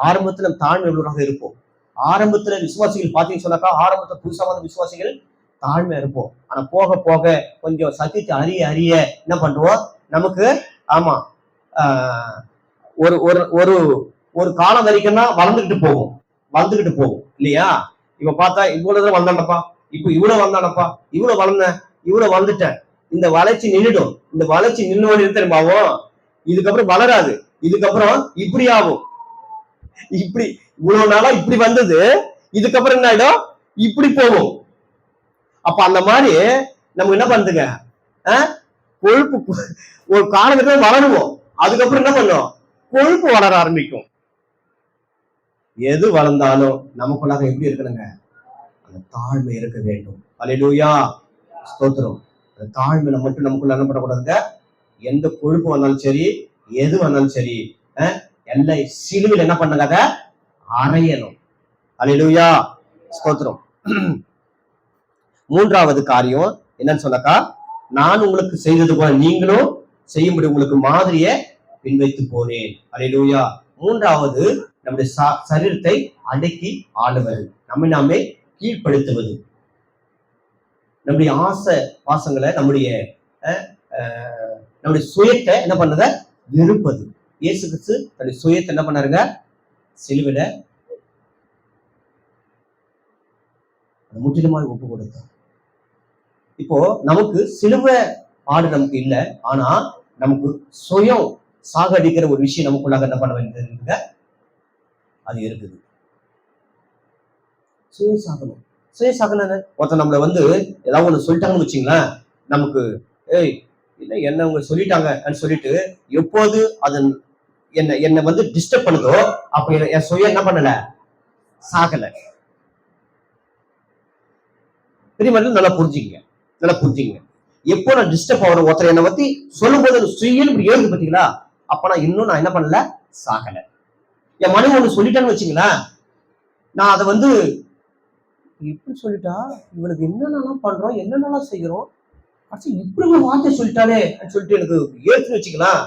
ஆரம்பத்துல தாழ்மை உள்ளவராக இருப்போம். ஆரம்பத்துல விசுவாசிகள் பாத்தீங்கன்னு சொன்னாக்கா, ஆரம்பத்துல புதுசா வந்த விசுவாசிகள் தாழ்மையா இருப்போம். ஆனா போக போக கொஞ்சம் சத்தியத்தை அறிய என்ன பண்ணுவோம்? நமக்கு ஆமா ஒரு ஒரு ஒரு ஒரு காலம் வரைக்கும்னா வந்துகிட்டு போகும் இல்லையா? இப்ப பார்த்தா இவ்வளவுதான் வந்தானப்பா, இப்ப இவ்வளவு வந்தானப்பா, இவ்வளவு வளர்ந்தேன், இவ்வளவு வந்துட்டேன். இந்த வளர்ச்சி நின்றுடும். இந்த வளர்ச்சி நின்று தெரியுமாவும், இதுக்கப்புறம் வளராது. இதுக்கப்புறம் இப்படி ஆகும். இப்படி இவ்வளவு நாளா இப்படி வந்தது, இதுக்கப்புறம் என்ன ஆயிடும்? இப்படி போகும். அப்ப அந்த மாதிரி நம்ம என்ன பண்ணுங்க, கொழுப்பு ஒரு காலத்துல வளருவோம். அதுக்கப்புறம் என்ன பண்ணும்? கொழுப்பு வளர ஆரம்பிக்கும். எது வளர்ந்தாலும் நமக்குள்ளாக எப்படி இருக்கணுங்க? அந்த தாழ்மை இருக்க வேண்டும். அல்லேலூயா, ஸ்தோத்திரம். அந்த தாழ்மையில மட்டும் நமக்குள்ள என்ன பண்ணக்கூடாதுங்க? எந்த கொழுப்பு வந்தாலும் சரி, எது வந்தாலும் சரி, எல்லாம் சிலுவையில் என்ன பண்ணுங்க? அதை அறையணும். அல்லேலூயா, ஸ்தோத்திரம். மூன்றாவது காரியம் என்னன்னு சொன்னாக்கா, நான் உங்களுக்கு செய்தது போல நீங்களும் செய்யும்படி உங்களுக்கு மாதிரியை பின்வைத்து போனேன். அல்லேலூயா. மூன்றாவது, நம்முடைய சரீரத்தை அடக்கி ஆளுவது, நம்மை நாமே கீழ்ப்படுத்துவது, நம்முடைய ஆசை பாசங்களை, நம்முடைய சுயத்தை என்ன பண்ணத வெறுப்பது. இயேசு கிறிஸ்து தன்னுடைய சுயத்தை என்ன பண்ணாருங்க? சிலுவையில முற்றிலுமாக ஒப்பு கொடுத்தார். இப்போ நமக்கு சிலுவை பாடு நமக்கு இல்லை, ஆனா நமக்கு சுயம் சாகடிக்கிற ஒரு விஷயம் நமக்குள்ளாக என்ன பண்ண வேண்டியது, அது இருக்குது. சுயசாகனம். சுயசாகனம் ஒருத்தர் நம்மளை வந்து ஏதாவது ஒண்ணு சொல்லிட்டாங்கன்னு வச்சுங்களேன், நமக்கு ஏய் இல்லை என்ன அவங்க சொல்லிட்டாங்கன்னு சொல்லிட்டு எப்போது அது என்ன வந்து டிஸ்டர்ப் பண்ணுதோ அப்ப என் சுயம் என்ன பண்ணல, சாகல. பெரியமர்கள் நல்லா புரிஞ்சுங்க, நல்லா புரிஞ்சுங்க. எப்போ நான் டிஸ்டர்ப் ஆகிற ஒருத்தர் என்னை பத்தி சொல்லும் போது சுயன்னு இப்படி ஏறுது பார்த்தீங்களா, அப்ப நான் என்ன பண்ணல, சாகல. என் மனைவி ஒண்ணு சொல்லிட்டான்னு வச்சுங்களேன், நான் அதை வந்து இப்படி சொல்லிட்டா இவனுக்கு என்னென்னலாம் பண்றோம் என்னென்னலாம் செய்யறோம், இப்படி ஒரு வார்த்தை சொல்லிட்டாலே சொல்லிட்டு எனக்கு ஏற்றுன்னு வச்சுக்கலாம்,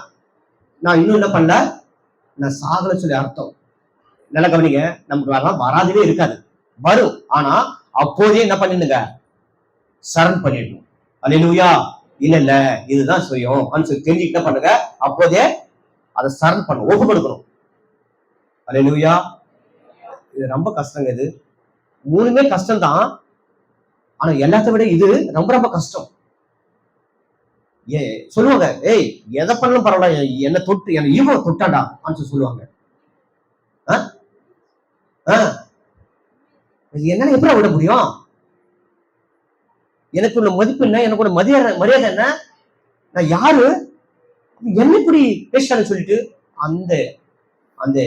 நான் இன்னும் என்ன பண்ணல, நான் சாகல சொல்லி அர்த்தம். நல்லா கவனிங்க, நமக்கு வரலாம் வராதவே இருக்காது, வரும். ஆனா அப்போதே என்ன பண்ணிடுங்க, சரண் பண்ணிடணும். அல்லேலூயா. இல்ல இதுதான் சுயம் சொல்லி தெரிஞ்சுட்டு என்ன பண்ணுங்க, அப்போதே அதை சரண் பண்ண ஒப்பு கொடுக்கணும். அல்லேலூயா. இது ரொம்ப கஷ்டங்க. இது மூணுமே கஷ்டம் தான், ஆனா எல்லாத்த விட இது ரொம்ப ரொம்ப கஷ்டம். சொல்லுவாங்க, ஏய் எதை பண்ணலும் பரவாயில்ல, என்ன தொட்டு என்ன ஈவோ தொட்டாடா சொல்லுவாங்க. என்னால எப்படி விட முடியும், எனக்கு உள்ள மதிப்பு என்ன, எனக்கு உள்ள மரியாதை என்ன, நான் யாரு, என்ன இப்படி பேசுறான்னு சொல்லிட்டு அந்த அந்த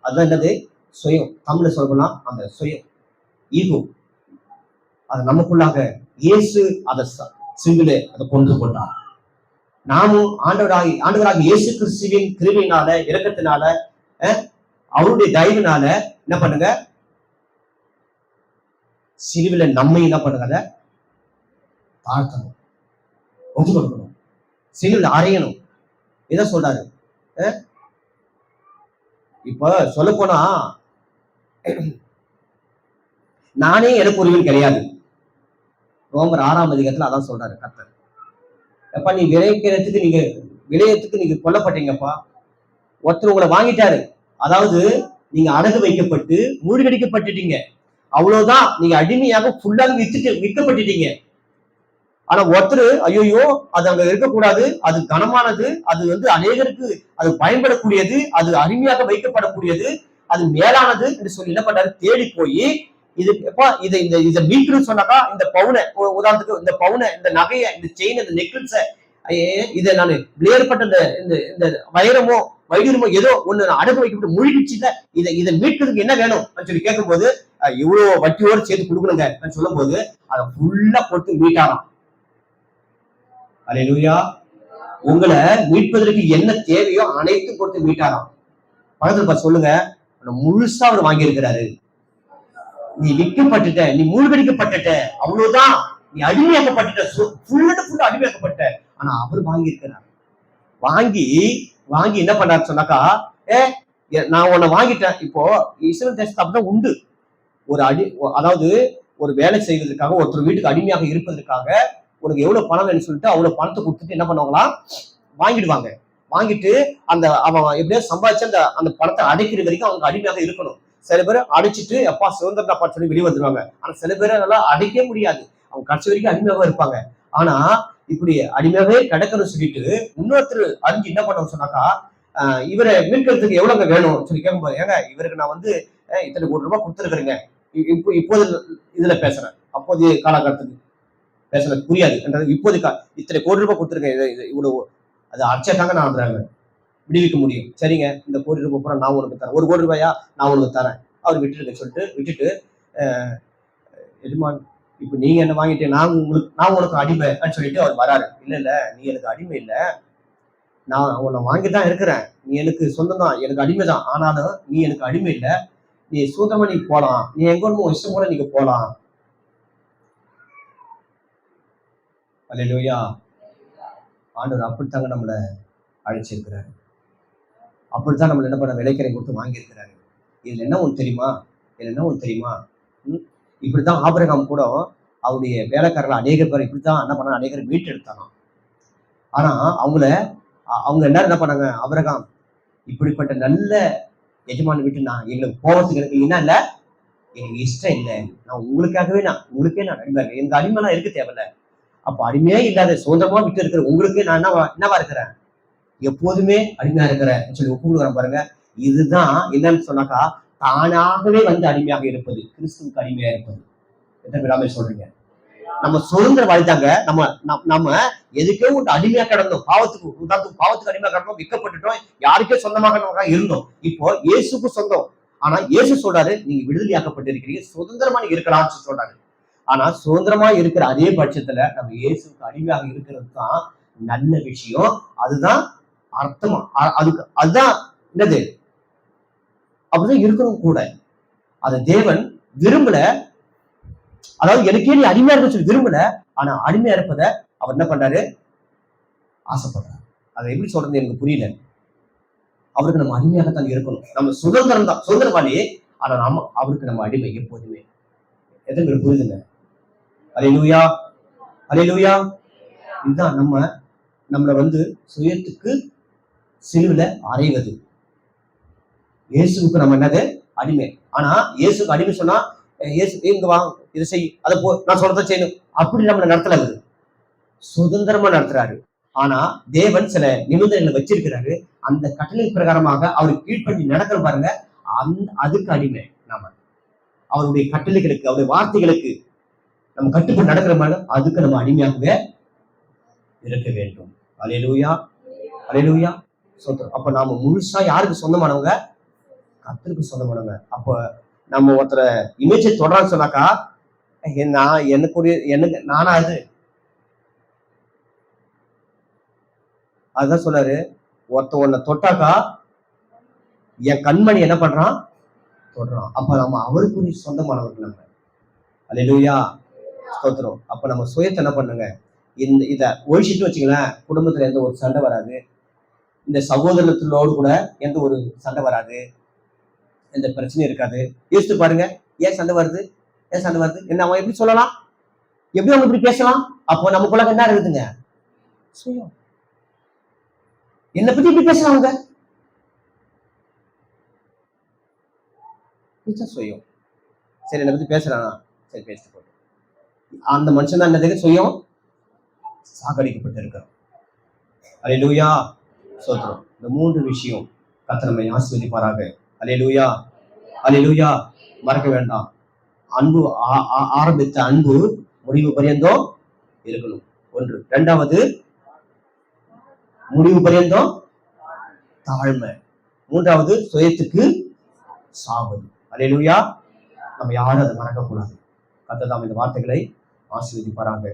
அதான் என்னது, சுயம். தமிழ்ல சொல்லலாம் அந்த சுயம், ஈகோ. அது நமக்குள்ளாக இயேசு அதை சிவிலே அதை கொண்டு கொண்டார். நாமும் ஆண்டவராக இயேசு கிறிஸ்துவின் கிருபையினால, இரக்கத்தினால, அவருடைய தயவினால என்ன பண்ணுங்க, சிலுவில நம்மை என்ன பண்ணுங்க, தாழ்த்தணும், ஒப்பு கொடுக்கணும், சிலுவில அறையணும். இதான் சொல்றாரு. இப்ப சொல்ல போனா நானே எனக்கு உரிமை கிடையாது. ரோமர் 6ஆம் அதிகாரத்துல அதான் சொல்றாரு கர்த்தர். எப்பா நீ விளையத்துக்கு நீங்க கொல்லப்பட்டீங்கப்பா, ஒருத்தர் உங்களை வாங்கிட்டாரு, அதாவது நீங்க அடகு வைக்கப்பட்டு மூழ்கடிக்கப்பட்டுட்டீங்க, அவ்வளவுதான், நீங்க அடிமையாக ஃபுல்லாக விற்கப்பட்டுட்டீங்க. ஆனா ஒருத்தர் ஐயோ அது அங்க இருக்கக்கூடாது, அது கனமானது, அது வந்து அநேகருக்கு அது பயன்படக்கூடியது, அது அருமையாக வைக்கப்படக்கூடியது, அது மேலானது என்று சொல்லி என்ன பண்றாரு, தேடி போய் இது எப்பா இதை மீட்கணும்னு சொன்னாக்கா, இந்த பவுனை உதாரணத்துக்கு, இந்த பவுனை, இந்த நகையை, இந்த செயின், இந்த நெக்லஸ, இதை நான் விளையாடப்பட்ட இந்த வைரமோ வைடூரமோ ஏதோ ஒண்ணு அடகு வைக்கப்பட்டு மூழ்கிடுச்சுல, இதை மீட்கிறதுக்கு என்ன வேணும் சொல்லி கேட்கும் போது, இவ்வளவு வட்டியோடு சேர்த்து கொடுக்கணுங்க சொல்லும் போது அதை ஃபுல்லா போட்டு மீட்டாராம். அல்லேலூயா. உங்களை மீட்பதற்கு என்ன தேவையோ அனைத்தும் கொடுத்து மீட்டாராம். பக்கத்துல சொல்லுங்க, முழுசா அவர் வாங்கி இருக்கிறாரு. நீ விற்கப்பட்டுட்ட, நீ மூழ்கடிக்கப்பட்டுட்ட, அவ்வளவுதான், நீ அடிமையாக்கப்பட்டுட்ட, ஃபுல்லா அடிமையாக்கப்பட்ட. ஆனா அவர் வாங்கி இருக்கிறார். வாங்கி என்ன பண்ணாரு சொன்னாக்கா, நான் உன்னை வாங்கிட்டேன். இப்போ இஸ்ரவேல் தேசத்தை அப்படிதான் உண்டு. அதாவது ஒரு வேலை செய்வதற்காக, ஒருத்தர் வீட்டுக்கு அடிமையாக இருப்பதற்காக உனக்கு எவ்வளவு பணம் வேணும்னு சொல்லிட்டு அவ்வளவு பணத்தை கொடுத்துட்டு என்ன பண்ணுவாங்களா, வாங்கிடுவாங்க. வாங்கிட்டு அவன் எப்படியோ சம்பாதிச்சு அந்த பணத்தை அடைக்கிற வரைக்கும் அவங்க அடிமையாக இருக்கணும். சில பேர் அடைச்சிட்டு எப்பா சுதந்திரம் அப்பா சொல்லி வெளியே வந்துருவாங்க. ஆனா சில பேரை நல்லா அடைக்கவே முடியாது, அவங்க கடைசி வரைக்கும் அடிமையாக இருப்பாங்க. ஆனா இப்படி அடிமையாவே கிடக்கணும்னு சொல்லிட்டு இன்னொருத்தர் அறிஞ்சு என்ன பண்ண சொன்னாக்கா, இவரை மீட்கிறதுக்கு எவ்வளவுங்க வேணும் சொல்லி கேட்கும்போது, ஏங்க இவருக்கு நான் வந்து இத்தனை கோடி ரூபாய் கொடுத்துருக்குறேங்க, இப்போது இதுல பேசுறேன், அப்போதைய காலகட்டத்துக்கு பேசுறது புரியாது என்றது, இப்போது இத்தனை கோடி ரூபாய் கொடுத்துருக்கேன், இவ்வளவு அது அடிச்சாக்காங்க நான் விடுவிக்க முடியும், சரிங்க இந்த கோடி ரூபாய் பூரா நான் உனக்கு தரேன், 1 கோடி ரூபாயா நான் உனக்கு தரேன், அவர் விட்டுட்டு எஜமான் இப்ப நீங்க என்ன வாங்கிட்டு நான் உனக்கு அடிமை சொல்லிட்டு அவர் வராரு. இல்ல நீ எனக்கு அடிமை இல்லை, நான் உன்னை வாங்கிதான் இருக்கிறேன், நீ எனக்கு சொந்தம் தான், எனக்கு அடிமை தான், ஆனாலும் நீ எனக்கு அடிமை இல்லை, நீ சுதந்திரமா நீ போலாம், நீ எங்க ஒன்றும் இஷ்டம் கூட நீங்க போலாம். அல்லேலூயா. ஆண்டவர் அப்படித்தாங்க நம்மளை அழைச்சிருக்கிறாரு, அப்படித்தான் நம்மள என்ன பண்ண விலைக்கரை கொடுத்து வாங்கியிருக்கிறாரு. இதுல என்ன ஒன்று தெரியுமா, இப்படித்தான் ஆபிரகாம் கூட அவருடைய வேலைக்காரர்கள் அநேக பேர் இப்படித்தான் என்ன பண்ண, அநேக பேர் மீட்டு எடுத்தாங்க. ஆனா அவங்க எல்லாரும் என்ன பண்ணாங்க, ஆபிரகாம் இப்படிப்பட்ட நல்ல எஜமான வீட்டு நான் எங்களுக்கு போகிறதுக்கு எனக்கு என்ன இல்லை, எனக்கு இஷ்டம் இல்லை, நான் உங்களுக்கே நான் அடிமை, எனக்கு அடிமைலாம் இருக்க தேவையில்ல, அப்ப அடிமையே இல்லாத சுதந்திரமா விட்டு இருக்கிற உங்களுக்கு நான் என்னவா இருக்கிறேன், எப்போதுமே அடிமையா இருக்கிறேன் சொல்லி ஒப்பு கொடுக்குறேன் பாருங்க. இதுதான் என்னன்னு சொன்னாக்கா தானாகவே வந்து அடிமையாக இருப்பது, கிறிஸ்துவுக்கு அடிமையா இருப்பது. எத்தனை பேராமே சொல்றீங்க? நம்ம சுதந்திர வாழ்ந்தாங்க. நம்ம எதுக்கோ ஒரு அடிமையா கிடந்தோம். பாவத்துக்கு அடிமையா கிடந்தோம், விற்கப்பட்டுட்டோம், யாருக்கே சொந்தமாக நம்ம இருந்தோம். இப்போ இயேசுக்கு சொந்தம். ஆனா இயேசு சொல்றாரு, நீங்க விடுதலையாக்கப்பட்டிருக்கிறீங்க, சுதந்திரமா நீங்க இருக்கலாம்னு சொல்றாரு. ஆனா சுதந்திரமா இருக்கிற அதே பட்சத்துல நம்ம இயேசுக்கு அடிமையாக இருக்கிறது தான் நல்ல விஷயம். அதுதான் அர்த்தமா, அதுதான் என்னது, அப்படிதான் இருக்கணும் கூட. அதை தேவன் விரும்பல. அதாவது எனக்கே நீ அடிமையா இருக்க சொல்லி விரும்பல. ஆனா அடிமையா இருப்பத அவர் என்ன பண்றாரு? ஆசைப்படுறாரு. அதை எப்படி சொல்றது எனக்கு புரியல. அவருக்கு நம்ம அடிமையாகத்தான் இருக்கணும். நம்ம சுதந்திரம் தான், சுதந்திரவாளி. ஆனா அவருக்கு நம்ம அடிமை எப்போதுமே. எத்தனை பேர் புரியுதுங்க? அல்லேலூயா, அல்லேலூயா. இதுதான் நம்மளை வந்து சுயத்துக்கு சிலுவில அறைவது. இயேசுக்கு நம்ம என்னது? அடிமை. ஆனா இயேசுக்கு அடிமை சொன்னா, இயேசு இங்க வா, இதை செய், அதை போ, நான் சொல்றதை செய்யணும், அப்படி நம்மளை நடத்தல. சுதந்திரமா நடத்துறாரு. ஆனா தேவன் சில நிபந்தனைகளை வச்சிருக்கிறாரு. அந்த கட்டளை பிரகாரமாக அவருக்கு கீழ்ப்படி நடக்கிற பாருங்க, அதுக்கு அடிமை நாம. அவருடைய கட்டளைகளுக்கு, அவருடைய வார்த்தைகளுக்கு நம்ம கட்டுப்பட்டு நடக்கிற மாதிரி, அதுக்கு நம்ம அடிமையாகவே இருக்க வேண்டும். அல்லேலூயா, அல்லேலூயா. சொந்தம். அப்ப நாம முழுசா யாருக்கு சொந்தமானவங்க? கர்த்தருக்கு சொந்தமானவங்க. அப்ப நம்ம ஒருத்தரை இமேஜை தொடரான்னு சொன்னாக்கா, எனக்கு நானா அது? அதுதான் சொன்னாரு, ஒன்ன தொட்டாக்கா என் கண்மணி என்ன பண்றான்? தொடுறான். அப்ப நம்ம அவருக்குரிய சொந்தமானவர்கள் நம்ம. அல்லேலூயா, ஸ்தோத்திரம். அப்ப நம்ம சுயத்தை என்ன பண்ணுங்க, இத ஒழிச்சிட்டு வச்சுங்களேன், குடும்பத்துல எந்த ஒரு சண்டை வராது. இந்த சகோதரத்தோடு கூட எந்த ஒரு சண்டை வராது, எந்த பிரச்சனையும் இருக்காது. யோசித்து பாருங்க, ஏன் சண்டை வருது? ஏன் சண்டை வருது? என்ன அவன் எப்படி சொல்லலாம்? எப்படி அவங்க இப்படி பேசலாம்? அப்போ நமக்குள்ள என்ன இருக்குதுங்க? சுயம். என்னை பத்தி இப்படி பேசலாம் அவங்க? சுயம். சரி, என்னை பத்தி பேசுறானா? சரி, பேசிட்டு போட்டு. அந்த மனுஷன் தான் என்னது? சுயம் சாகடிக்கப்பட்டு இருக்கிறோம். அல்லேலூயா, சோத்திரம். இந்த 3 விஷயம் கர்த்தர் நம்மை ஆசீர்வதிப்பாராக. அல்லேலூயா, அல்லேலூயா. மறக்க வேண்டாம், அன்பு ஆரம்பித்த அன்பு முடிவு பரியந்தம் இருக்கணும். 1. 2வது, முடிவு பரியந்தம் தாழ்மை. 3வது, சுயத்துக்கு சாவது. அல்லேலூயா. நம்ம யாரும் அதை மறக்கக்கூடாது. கர்த்தர் தாம் இந்த வார்த்தைகளை ஆசீர்வதிப்பாராக.